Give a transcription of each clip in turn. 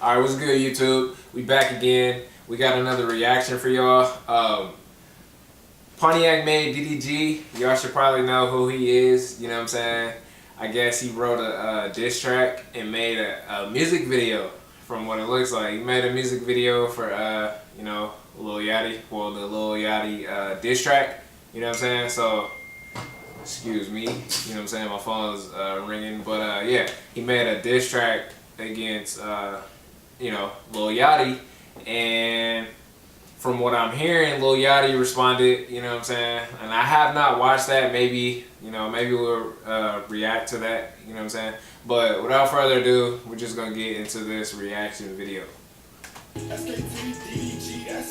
Alright, what's good, YouTube? We back again. We got another reaction for y'all. Pontiacmadeddg, y'all should probably know who he is, you know what I'm saying? I guess he wrote a diss track and made a music video from what it looks like. He made a music video for, you know, Lil Yachty, well, the Lil Yachty diss track, you know what I'm saying? So, excuse me, you know what I'm saying? My phone is ringing, but yeah, he made a diss track against, you know, Lil Yachty, and from what I'm hearing, Lil Yachty responded, you know what I'm saying? And I have not watched that. Maybe, you know, maybe we'll react to that, you know what I'm saying? But without further ado, we're just gonna get into this reaction video. That's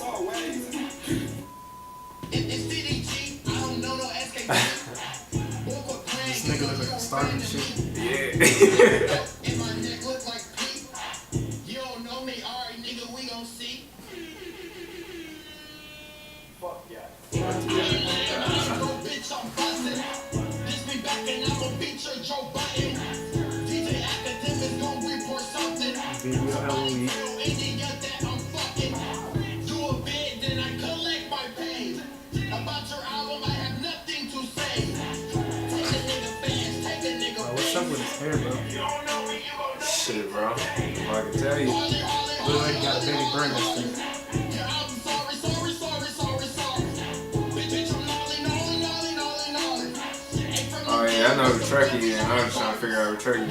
always. It's DDG, I don't know no SKT. This nigga look like a star and shit. Yeah. And my neck look like Pete. You don't know me, alright nigga, we gon' see. Fuck yeah. Bitch, I'm buzzing. This be back and I'ma beat your Joe Biden. DJ Academic gon' report something. Video Halloween. What's up with his hair, bro? Shit, bro. I can tell you. Look like he got a baby burn this thing. Oh yeah, I know the track he in. I'm just trying to figure out what track he in.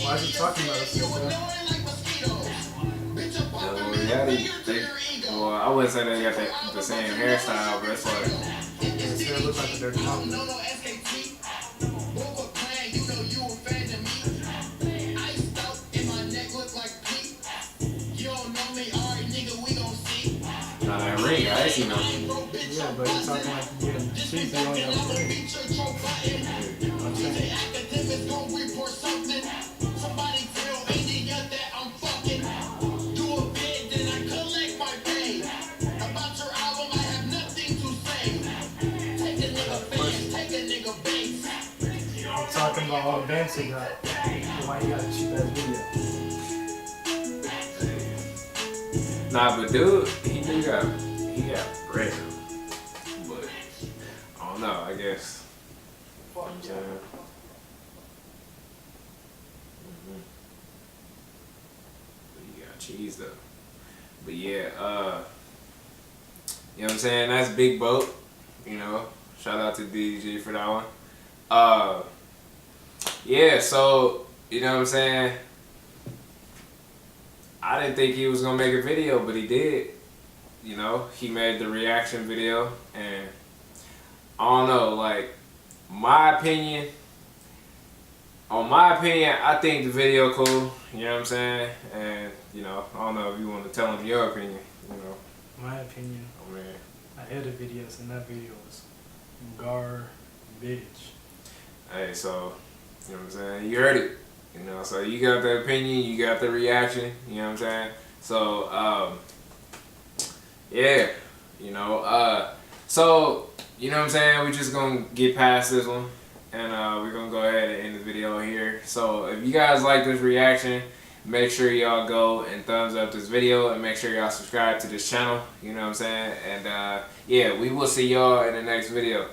Why is he talking about us so bad? Well, I wouldn't say they got the same hairstyle, but it's like His hair looks like a dirty mouth. nah, that ring, I ain't seen no. Yeah, but he's talking like he's getting cheese. They only have a ring. I'm saying. Talking about all the bands he got. Why you got a cheap ass video? Nah, but dude, he got bread. But I don't know, I guess. You know what I'm saying? But he got cheese though. But yeah, you know what I'm saying? That's big boat. You know, shout out to DDG for that one. Yeah, so, you know what I'm saying? I didn't think he was gonna make a video, but he did. You know, he made the reaction video, and I don't know, like, my opinion, I think the video cool, you know what I'm saying? And, you know, I don't know if you want to tell him your opinion, you know. My opinion. Oh, man. I edited videos, and that video was garbage. Hey, so, you know what I'm saying? You heard it. You know, so you got the opinion, you got the reaction, you know what I'm saying? So, yeah, you know, so, you know what I'm saying? We're just gonna get past this one, and we're gonna go ahead and end the video here. So, if you guys like this reaction, make sure y'all go and thumbs up this video, and make sure y'all subscribe to this channel, you know what I'm saying? And, yeah, we will see y'all in the next video.